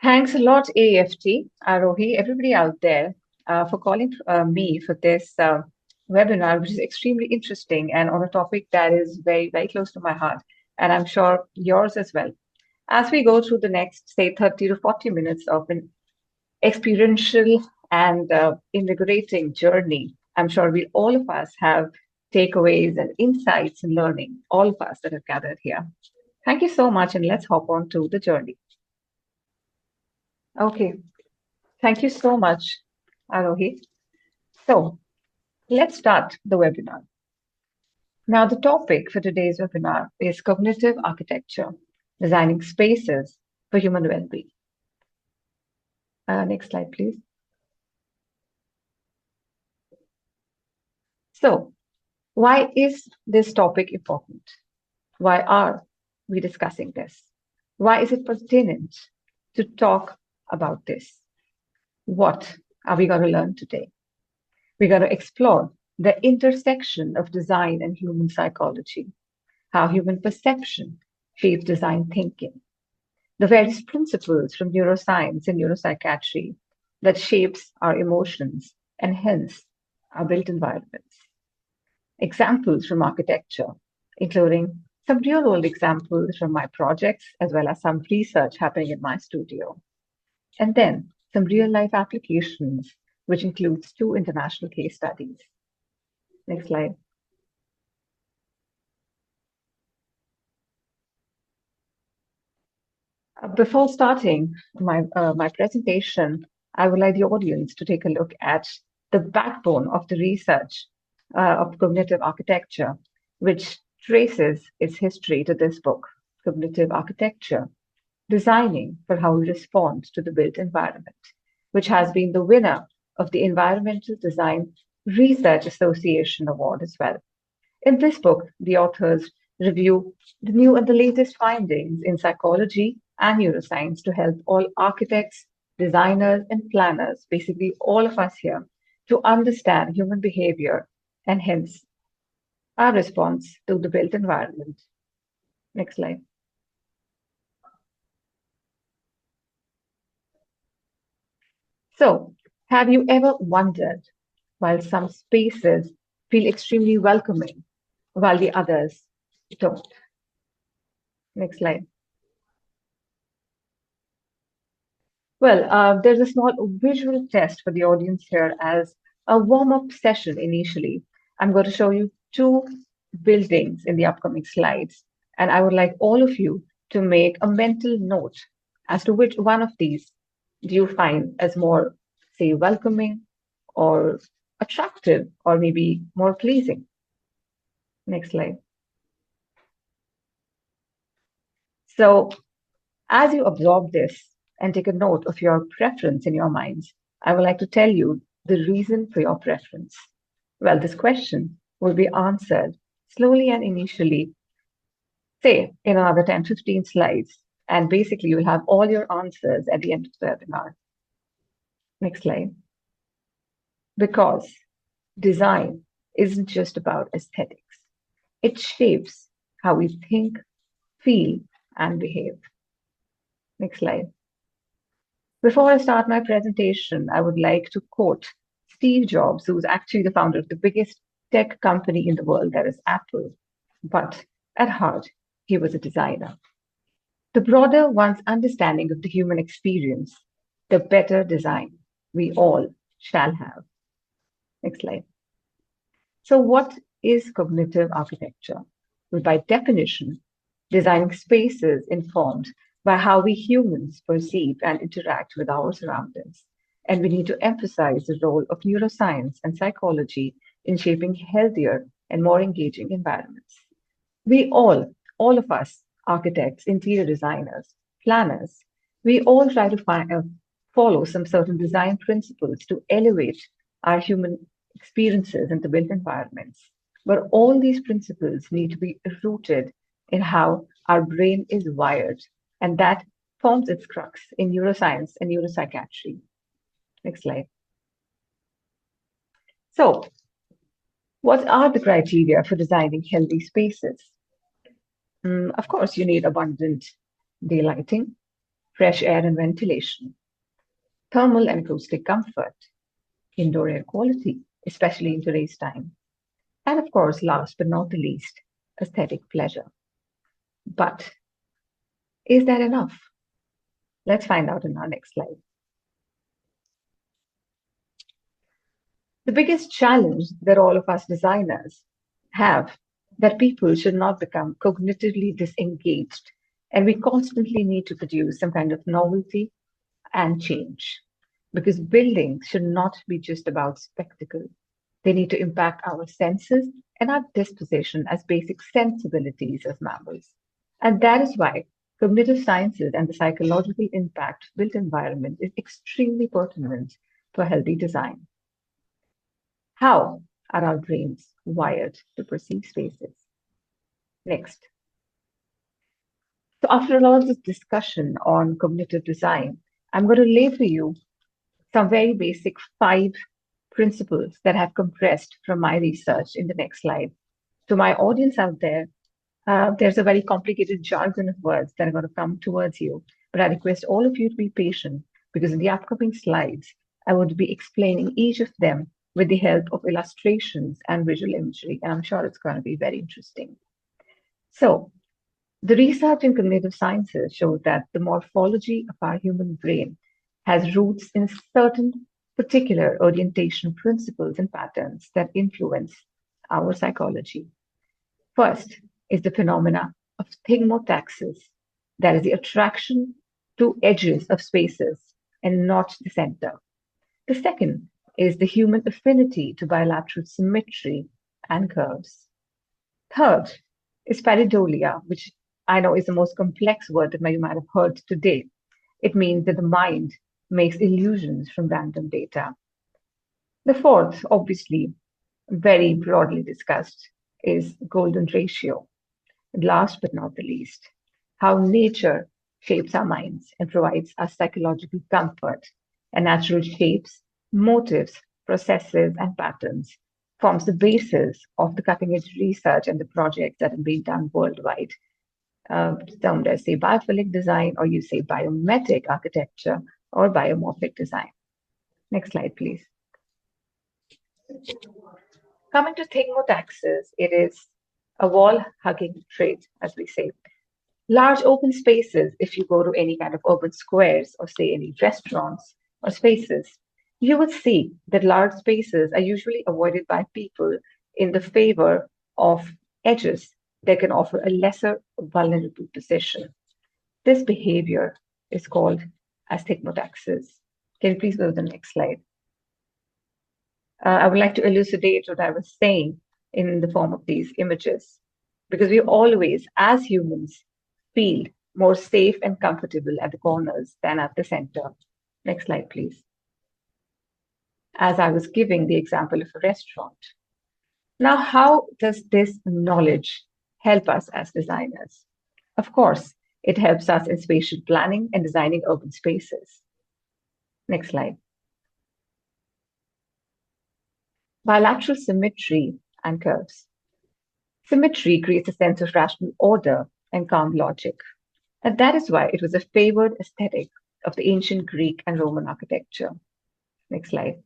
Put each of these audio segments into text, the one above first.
Thanks a lot, AAFT, Arohi, everybody out there, for calling me for this webinar, which is extremely interesting and on a topic that is very, very close to my heart, and I'm sure yours as well. As we go through the next, say, 30 to 40 minutes of an experiential and invigorating journey, I'm sure we all of us have takeaways and insights and learning, all of us that have gathered here. Thank you so much, and let's hop on to the journey. Okay, thank you so much, Arohi. So let's start the webinar. Now, the topic for today's webinar is cognitive architecture, designing spaces for human well-being. Next slide, please. So, why is this topic important? Why are we discussing this? Why is it pertinent to talk about this? What are we going to learn today? We're going to explore the intersection of design and human psychology, how human perception shapes design thinking, the various principles from neuroscience and neuropsychiatry that shapes our emotions and hence our built environments. Examples from architecture, including some real-world examples from my projects, as well as some research happening in my studio. And then some real-life applications, which includes 2 international case studies. Next slide. Before starting my presentation, I would like the audience to take a look at the backbone of the research of cognitive architecture, which traces its history to this book, Cognitive Architecture, Designing for How We Respond to the Built Environment, which has been the winner of the Environmental Design Research Association Award as well. In this book, the authors review the new and the latest findings in psychology and neuroscience to help all architects, designers, and planners, basically all of us here, to understand human behavior and hence our response to the built environment. Next slide. So, have you ever wondered why some spaces feel extremely welcoming while the others don't? Next slide. Well, there's a small visual test for the audience here as a warm-up session initially. I'm going to show you 2 buildings in the upcoming slides, and I would like all of you to make a mental note as to which one of these do you find as more, say, welcoming or attractive or maybe more pleasing. Next slide. So as you absorb this and take a note of your preference in your minds, I would like to tell you the reason for your preference. Well, this question will be answered slowly and initially, say in another 10, 15 slides, and basically you'll have all your answers at the end of the webinar. Next slide. Because design isn't just about aesthetics. It shapes how we think, feel, and behave. Next slide. Before I start my presentation, I would like to quote Steve Jobs, who's actually the founder of the biggest tech company in the world, that is Apple. But at heart, he was a designer. The broader one's understanding of the human experience, the better design we all shall have. Next slide. So what is cognitive architecture? Well, by definition, designing spaces informed by how we humans perceive and interact with our surroundings. And we need to emphasize the role of neuroscience and psychology in shaping healthier and more engaging environments. We all of us, architects, interior designers, planners, we all try to follow some certain design principles to elevate our human experiences in the built environments. But all these principles need to be rooted in how our brain is wired, and that forms its crux in neuroscience and neuropsychiatry. Next slide. So, what are the criteria for designing healthy spaces? Of course, you need abundant daylighting. fresh air and ventilation, thermal and acoustic comfort, indoor air quality, especially in today's time, and of course, last but not the least, aesthetic pleasure. But is that enough? Let's find out in our next slide. The biggest challenge that all of us designers have that people should not become cognitively disengaged, and we constantly need to produce some kind of novelty and change because buildings should not be just about spectacle. They need to impact our senses and our disposition as basic sensibilities as mammals. And that is why cognitive sciences and the psychological impact of built environment is extremely pertinent for healthy design. How are our brains wired to perceive spaces? Next. So after a lot of this discussion on cognitive design, I'm going to lay for you some very basic 5 principles that have compressed from my research in the next slide. To my audience out there, there's a very complicated jargon of words that are going to come towards you, but I request all of you to be patient because in the upcoming slides, I would be explaining each of them with the help of illustrations and visual imagery, and I'm sure it's going to be very interesting. So, the research in cognitive sciences shows that the morphology of our human brain has roots in certain particular orientation principles and patterns that influence our psychology. First is the phenomena of thigmotaxis, that is the attraction to edges of spaces and not the center. The second is the human affinity to bilateral symmetry and curves. Third is pareidolia, which I know is the most complex word that you might have heard today. It means that the mind makes illusions from random data. The fourth, obviously, very broadly discussed, is golden ratio. And last but not the least, how nature shapes our minds and provides us psychological comfort, and natural shapes, motives, processes, and patterns forms the basis of the cutting-edge research and the projects that are being done worldwide. Termed as, say, biophilic design, or you say biomimetic architecture, or biomorphic design. Next slide, please. Coming to Thigmotaxis, it is a wall-hugging trait, as we say. Large open spaces, if you go to any kind of urban squares or say any restaurants or spaces, you will see that large spaces are usually avoided by people in the favor of edges that can offer a lesser vulnerable position. This behavior is called as thigmotaxis. Can you please go to the next slide? I would like to elucidate what I was saying in the form of these images, because we always, as humans, feel more safe and comfortable at the corners than at the center. Next slide, please. As I was giving the example of a restaurant. Now, how does this knowledge help us as designers? Of course, it helps us in spatial planning and designing urban spaces. Next slide. Bilateral symmetry and curves. Symmetry creates a sense of rational order and calm logic. And that is why it was a favored aesthetic of the ancient Greek and Roman architecture. Next slide.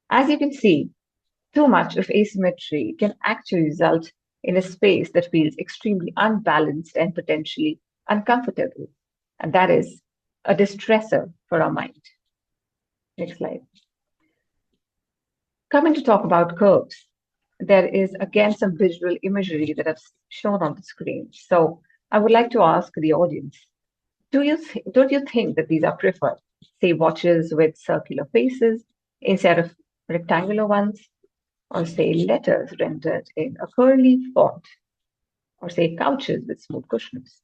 As you can see, too much of asymmetry can actually result in a space that feels extremely unbalanced and potentially uncomfortable. And that is a distressor for our mind. Next slide. Coming to talk about curves, there is again some visual imagery that I've shown on the screen. So I would like to ask the audience, don't you think that these are preferred? Say watches with circular faces instead of rectangular ones, or say letters rendered in a curly font, or say couches with smooth cushions.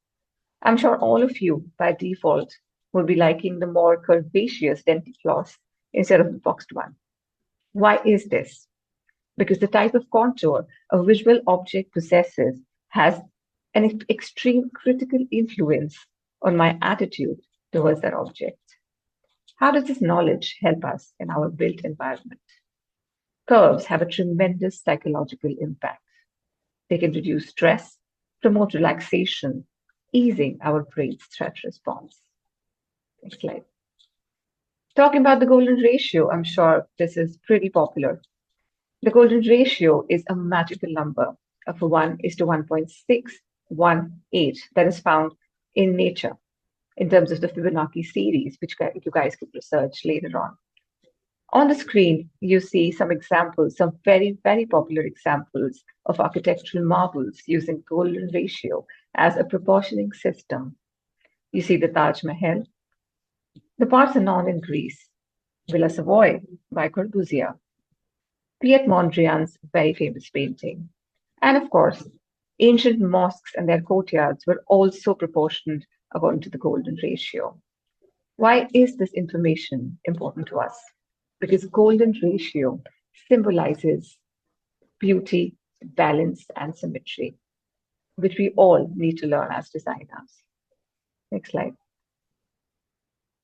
I'm sure all of you, by default, will be liking the more curvaceous dental floss instead of the boxed one. Why is this? Because the type of contour a visual object possesses has an extreme critical influence on my attitude towards that object. How does this knowledge help us in our built environment? Curves have a tremendous psychological impact. They can reduce stress, promote relaxation, easing our brain's threat response. Next slide. Talking about the golden ratio, I'm sure this is pretty popular. The golden ratio is a magical number of 1 is to 1.618 that is found in nature in terms of the Fibonacci series, which you guys could research later on. On the screen, you see some examples, some very, very popular examples of architectural marvels using golden ratio as a proportioning system. You see the Taj Mahal, the Parthenon in Greece, Villa Savoy by Corbusier, Piet Mondrian's very famous painting. And of course, ancient mosques and their courtyards were also proportioned according to the golden ratio. Why is this information important to us? Because golden ratio symbolizes beauty, balance, and symmetry, which we all need to learn as designers. Next slide.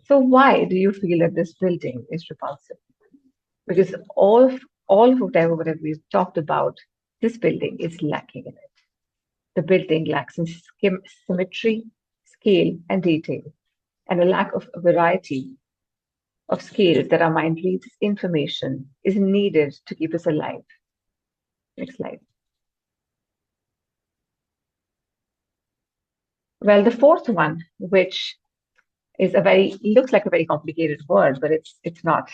So why do you feel that this building is repulsive? Because all of whatever we've talked about, this building is lacking in it. The building lacks in symmetry, scale, and detail, and a lack of variety of scales that our mind reads information is needed to keep us alive. Next slide. Well, the fourth one, which is looks like a very complicated word, but it's not,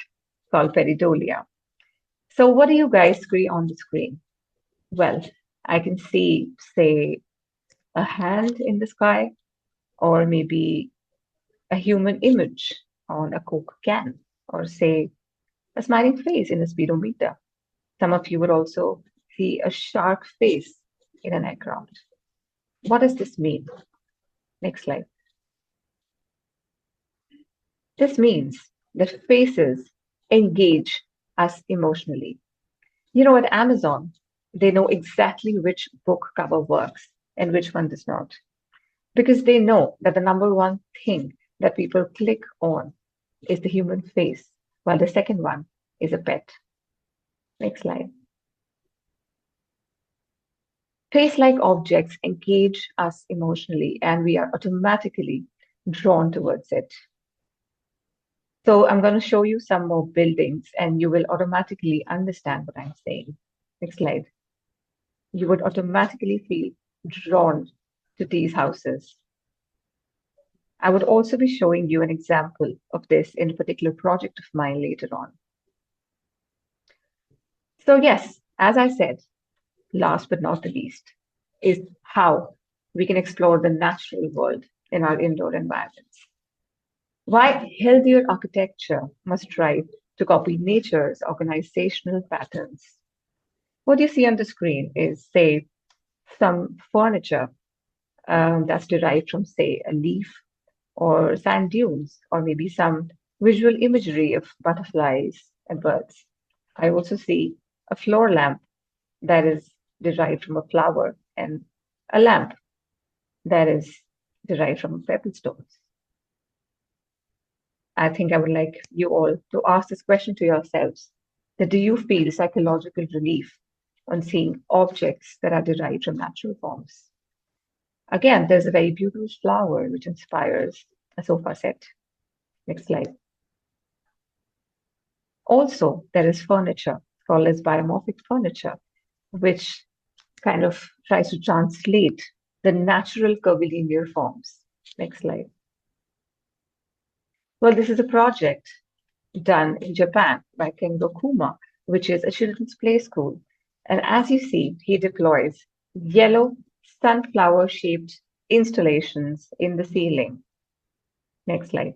called pareidolia. So what do you guys see on the screen? Well, I can see, say, a hand in the sky, or maybe a human image on a Coke can, or say a smiling face in a speedometer. Some of you would also see a shark face in an aircraft. What does this mean? Next slide. This means that faces engage us emotionally. You know, at Amazon, they know exactly which book cover works and which one does not, because they know that the number one thing that people click on is the human face, while the second one is a pet. Next slide. Face-like objects engage us emotionally, and we are automatically drawn towards it. So I'm going to show you some more buildings, and you will automatically understand what I'm saying. Next slide. You would automatically feel drawn to these houses. I would also be showing you an example of this in a particular project of mine later on. So yes, as I said, last but not the least, is how we can explore the natural world in our indoor environments. Why healthier architecture must strive to copy nature's organizational patterns. What you see on the screen is, say, some furniture that's derived from, say, a leaf or sand dunes, or maybe some visual imagery of butterflies and birds. I also see a floor lamp that is derived from a flower and a lamp that is derived from pebble stones. I think I would like you all to ask this question to yourselves, that do you feel psychological relief on seeing objects that are derived from natural forms? Again, there's a very beautiful flower which inspires a sofa set. Next slide. Also, there is furniture called as biomorphic furniture, which kind of tries to translate the natural curvilinear forms. Next slide. Well, this is a project done in Japan by Kengo Kuma, which is a children's play school. And as you see, he deploys yellow sunflower-shaped installations in the ceiling. Next slide.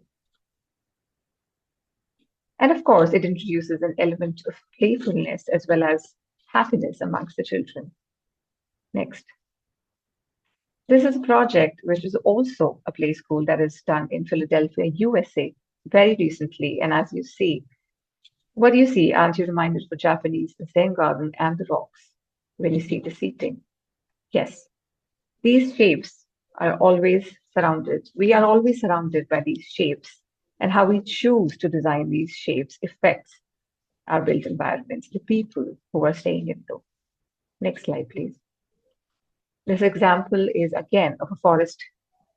And of course, it introduces an element of playfulness as well as happiness amongst the children. Next. This is a project which is also a play school that is done in Philadelphia, USA, very recently. And as you see, what do you see? Aren't you reminded of the Japanese Zen garden and the rocks when you see the seating? Yes, these shapes are always surrounded. We are always surrounded by these shapes, and how we choose to design these shapes affects our built environments, the people who are staying in them. Next slide, please. This example is again of a forest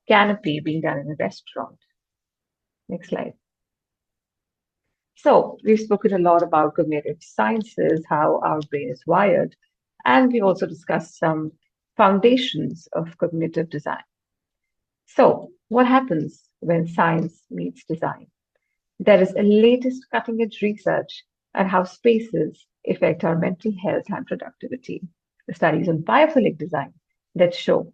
canopy being done in a restaurant. Next slide. So we've spoken a lot about cognitive sciences, how our brain is wired, and we also discussed some foundations of cognitive design. So what happens when science meets design? There is a latest cutting edge research on how spaces affect our mental health and productivity. The studies on biophilic design that show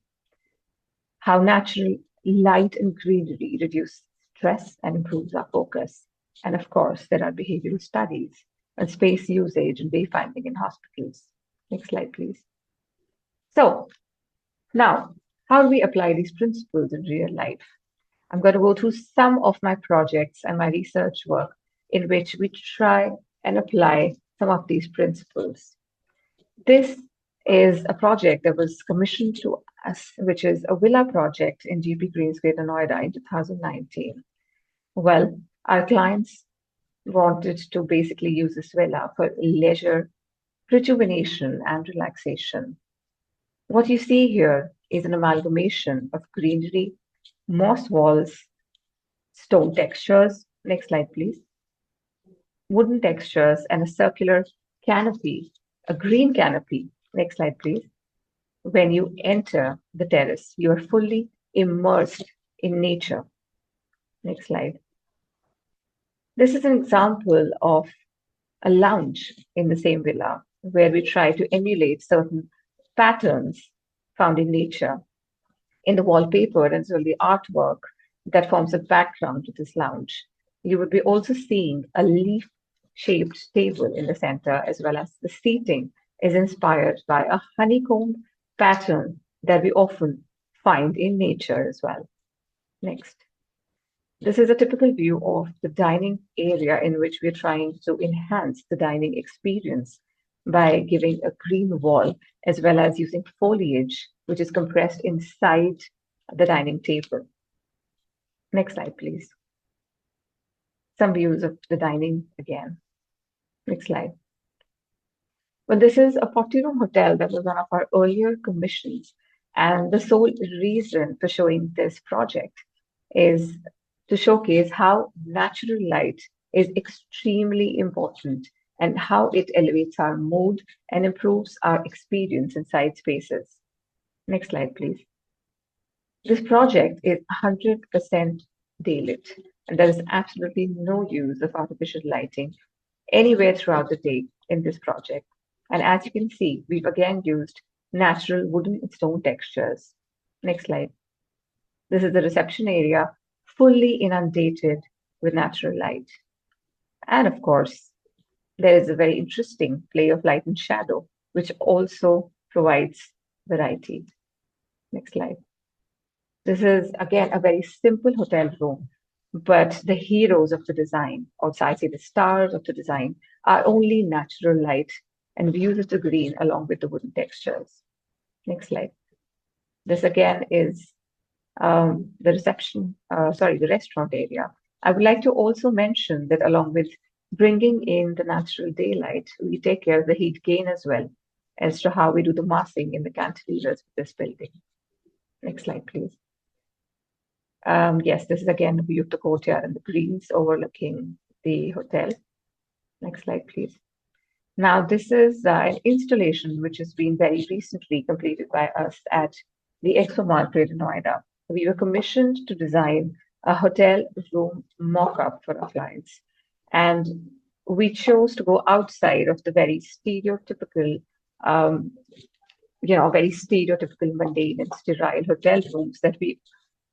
how natural light and greenery reduce stress and improves our focus. And of course, there are behavioral studies on space usage and wayfinding in hospitals. Next slide, please. So now, how do we apply these principles in real life? I'm going to go through some of my projects and my research work in which we try and apply some of these principles. This is a project that was commissioned to us, which is a villa project in GP Greens, Greater Noida in 2019. Well, our clients wanted to basically use this villa for leisure, rejuvenation, and relaxation. What you see here is an amalgamation of greenery, moss walls, stone textures. Next slide, please. Wooden textures and a circular canopy, a green canopy. Next slide, please. When you enter the terrace, you are fully immersed in nature. Next slide. This is an example of a lounge in the same villa where we try to emulate certain patterns found in nature. In the wallpaper and so the artwork that forms a background to this lounge, you would be also seeing a leaf-shaped table in the center, as well as the seating is inspired by a honeycomb pattern that we often find in nature as well. Next. This is a typical view of the dining area in which we're trying to enhance the dining experience by giving a green wall as well as using foliage, which is compressed inside the dining table. Next slide, please. Some views of the dining again. Next slide. Well, this is a 40-room hotel that was one of our earlier commissions. And the sole reason for showing this project is to showcase how natural light is extremely important and how it elevates our mood and improves our experience inside spaces. Next slide, please. This project is 100% daylit, and there is absolutely no use of artificial lighting anywhere throughout the day in this project. And as you can see, we've again used natural wooden and stone textures. Next slide. This is the reception area, fully inundated with natural light. And of course, there is a very interesting play of light and shadow, which also provides variety. Next slide. This is, again, a very simple hotel room, but the heroes of the design, or I say the stars of the design, are only natural light and views of the green along with the wooden textures. Next slide. This again is the the restaurant area. I would like to also mention that along with bringing in the natural daylight, we take care of the heat gain as well as to how we do the massing in the cantilevers of this building. Next slide, please. Yes, this is again a view of the courtyard and the greens overlooking the hotel. Next slide, please. Now, this is an installation which has been very recently completed by us at the Expo Mall, Greater Noida. We were commissioned to design a hotel room mock-up for our clients. And we chose to go outside of the very stereotypical, mundane and sterile hotel rooms that we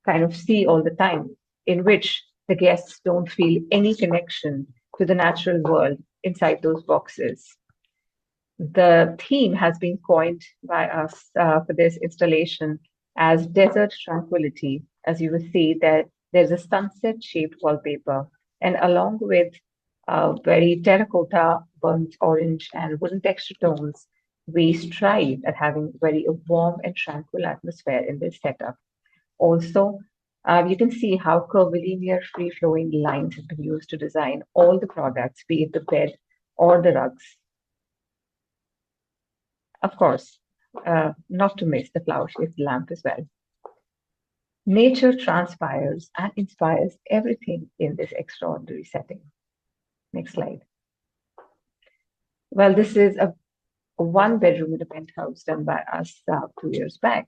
kind of see all the time, in which the guests don't feel any connection to the natural world inside those boxes. The theme has been coined by us for this installation as desert tranquility. As you will see, there's a sunset-shaped wallpaper, and along with very terracotta, burnt orange, and wooden texture tones, we strive at having very warm and tranquil atmosphere in this setup. Also, you can see how curvilinear, free-flowing lines have been used to design all the products, be it the bed or the rugs. Of course, not to miss the flower-shaped lamp as well. Nature transpires and inspires everything in this extraordinary setting. Next slide. Well, this is a one bedroom in a penthouse done by us 2 years back.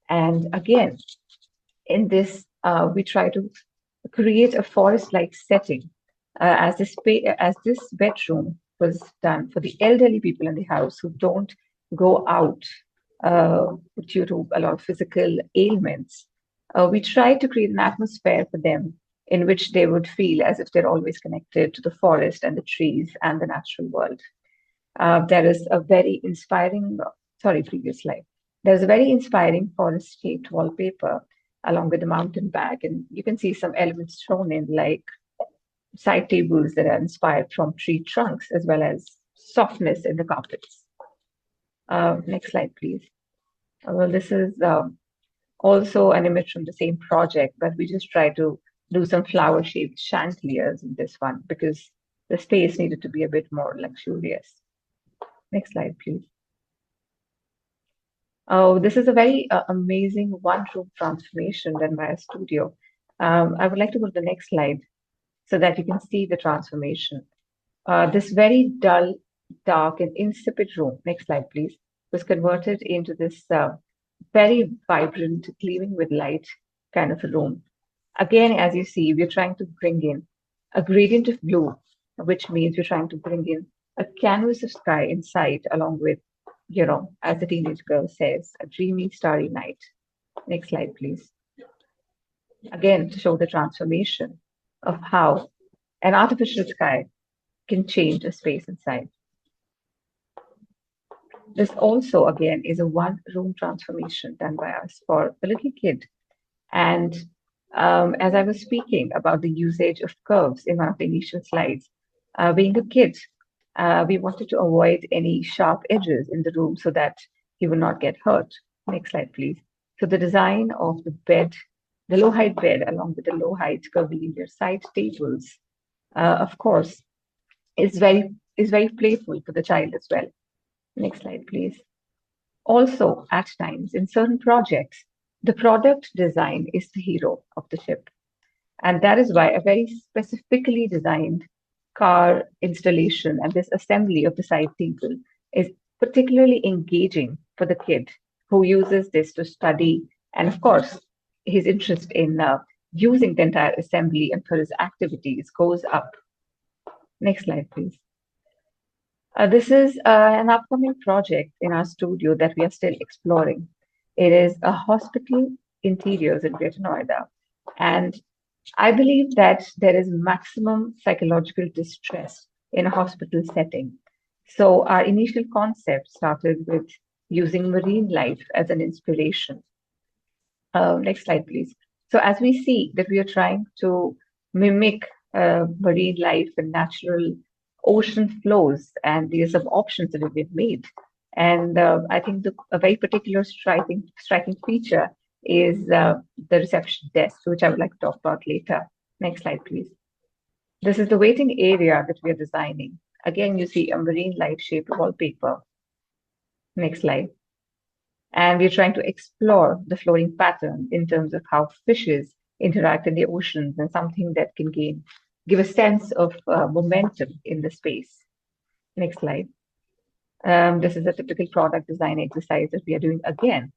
And again, in this, we try to create a forest-like setting as this bedroom was done for the elderly people in the house who don't go out due to a lot of physical ailments. We try to create an atmosphere for them in which they would feel as if they're always connected to the forest and the trees and the natural world. There is a very inspiring, sorry, previous slide. There's a very inspiring forest-shaped wallpaper along with the mountain bag, and you can see some elements thrown in, like side tables that are inspired from tree trunks, as well as softness in the carpets. Next slide, please. Well, this is also an image from the same project, but we just try to do some flower-shaped chandeliers in this one because the space needed to be a bit more luxurious. Next slide, please. Oh, this is a very amazing one-room transformation done by a studio. I would like to go to the next slide so that you can see the transformation. This very dull, dark, and insipid room, next slide, please, was converted into this very vibrant, gleaming with light kind of a room. Again, as you see, we're trying to bring in a gradient of blue, which means we're trying to bring in a canvas of sky inside, along with, as the teenage girl says, a dreamy, starry night. Next slide, please. Again, to show the transformation of how an artificial sky can change a space inside. This also, again, is a one-room transformation done by us for a little kid. And as I was speaking about the usage of curves in one of the initial slides, being a kid, we wanted to avoid any sharp edges in the room so that he would not get hurt. Next slide, please. So the design of the bed, the low height bed, along with the low height curvilinear side tables, of course, is very playful for the child as well. Next slide, please. Also, at times in certain projects, the product design is the hero of the ship. And that is why a very specifically designed car installation and this assembly of the side table is particularly engaging for the kid who uses this to study. And of course, his interest in using the entire assembly and for his activities goes up. Next slide, please. This is an upcoming project in our studio that we are still exploring. It is a hospital interiors in Greater Noida. And I believe that there is maximum psychological distress in a hospital setting. So our initial concept started with using marine life as an inspiration. Next slide, please. So as we see that we are trying to mimic marine life and natural ocean flows, and these are some options that have been made. And I think a very particular striking feature is the reception desk, which I would like to talk about later. Next slide, please. This is the waiting area that we are designing. Again, you see a marine light-shaped wallpaper. Next slide. And we're trying to explore the flowing pattern in terms of how fishes interact in the oceans and something that can give a sense of momentum in the space. Next slide. This is a typical product design exercise that we are doing again.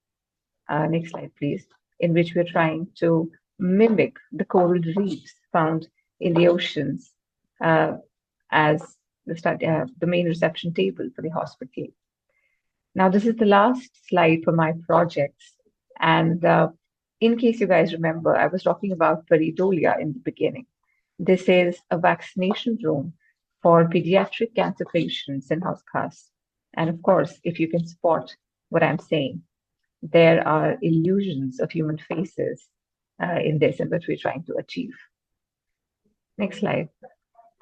Next slide, please, in which we're trying to mimic the coral reefs found in the oceans as the main reception table for the hospital. Now, this is the last slide for my projects. And in case you guys remember, I was talking about peridolia in the beginning. This is a vaccination room for pediatric cancer patients in house. And of course, if you can spot what I'm saying, there are illusions of human faces in this and what we're trying to achieve. Next slide.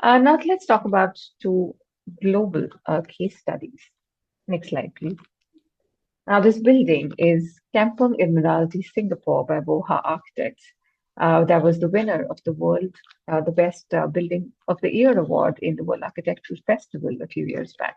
Now let's talk about two global case studies. Next slide, please. Now this building is Kampung Admiralty Singapore by Boha Architects. That was the winner of the Best Building of the Year award in the World Architectural Festival a few years back.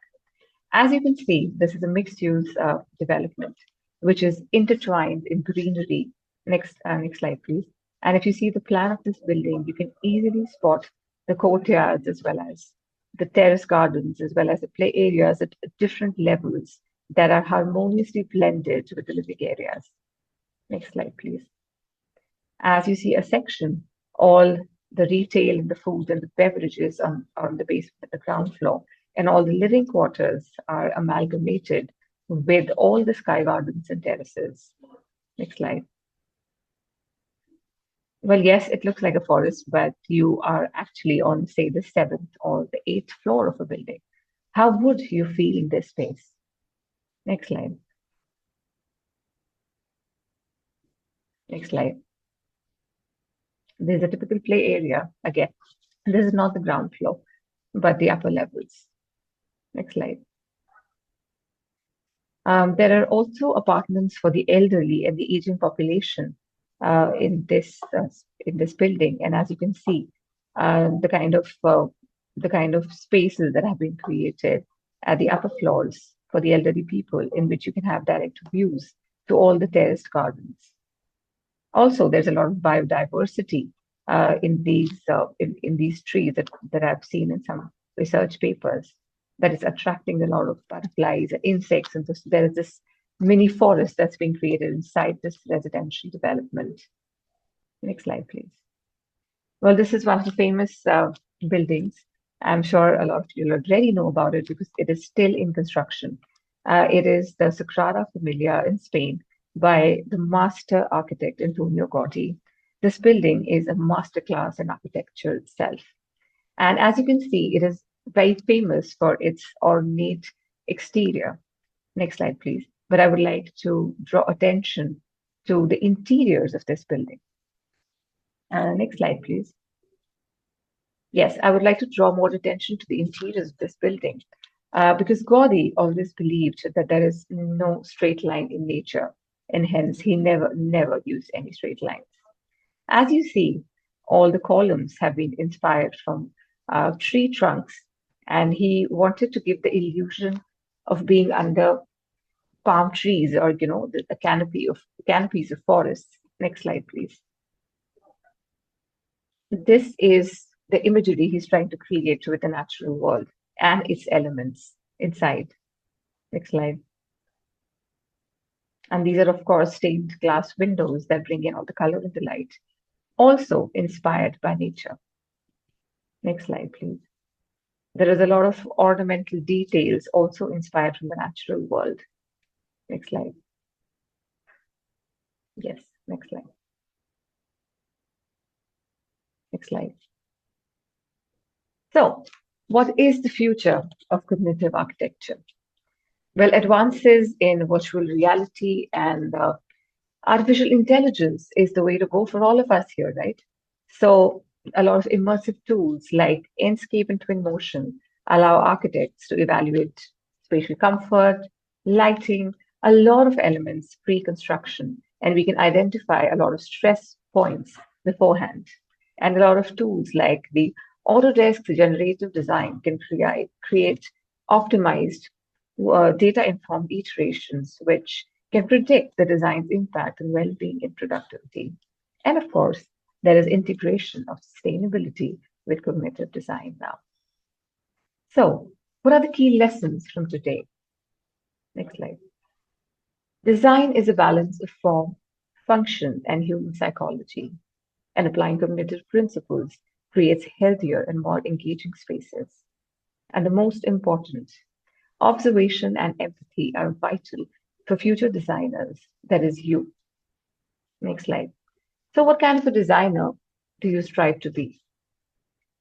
As you can see, this is a mixed-use development, which is intertwined in greenery Next slide, please. And if you see the plan of this building, you can easily spot the courtyards as well as the terrace gardens, as well as the play areas at different levels that are harmoniously blended with the living areas. Next slide, please. As you see a section, all the retail and the food and the beverages on the basement, the ground floor, and all the living quarters are amalgamated with all the sky gardens and terraces. Next slide. Well, yes, it looks like a forest, but you are actually on, say, the seventh or the eighth floor of a building. How would you feel in this space? Next slide. Next slide. There's a typical play area. Again, this is not the ground floor, but the upper levels. Next slide. There are also apartments for the elderly and the aging population in this building, and as you can see, the kind of spaces that have been created at the upper floors for the elderly people, in which you can have direct views to all the terraced gardens. Also, there's a lot of biodiversity in these trees that I've seen in some research papers that is attracting a lot of butterflies and insects. And so there is this mini forest that's being created inside this residential development. Next slide, please. Well, this is one of the famous buildings. I'm sure a lot of you already know about it because it is still in construction. It is the Sagrada Familia in Spain by the master architect Antonio Gaudi. This building is a masterclass in architecture itself. And as you can see, it is very famous for its ornate exterior. Next slide, please. But I would like to draw attention to the interiors of this building. Next slide, please. Yes, I would like to draw more attention to the interiors of this building because Gaudi always believed that there is no straight line in nature, and hence he never used any straight lines. As you see, all the columns have been inspired from tree trunks, and he wanted to give the illusion of being under palm trees or the canopies of forests. Next slide, please. This is the imagery he's trying to create with the natural world and its elements inside. Next slide. And these are, of course, stained glass windows that bring in all the color and the light, also inspired by nature. Next slide, please. There is a lot of ornamental details also inspired from the natural world. Next slide. Yes, next slide. Next slide. So, what is the future of cognitive architecture? Well, advances in virtual reality and artificial intelligence is the way to go for all of us here, right? So, a lot of immersive tools like Enscape and Twinmotion allow architects to evaluate spatial comfort, lighting, a lot of elements pre-construction, and we can identify a lot of stress points beforehand. And a lot of tools like the Autodesk generative design can create optimized data-informed iterations, which can predict the design's impact on well-being and productivity. And of course, there is integration of sustainability with cognitive design now. So, what are the key lessons from today? Next slide. Design is a balance of form, function, and human psychology, and applying cognitive principles creates healthier and more engaging spaces. And the most important, observation and empathy are vital for future designers, that is you. Next slide. So what kind of a designer do you strive to be?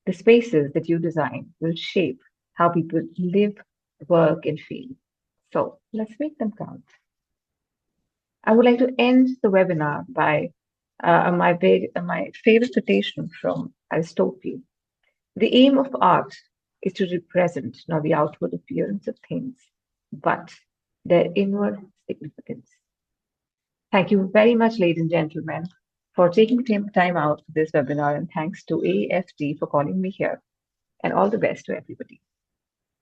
The spaces that you design will shape how people live, work, and feel. So let's make them count. I would like to end the webinar by my favorite quotation from Aristotle. The aim of art is to represent not the outward appearance of things, but their inward significance. Thank you very much, ladies and gentlemen, for taking time out for this webinar, and thanks to AAFT for calling me here. And all the best to everybody.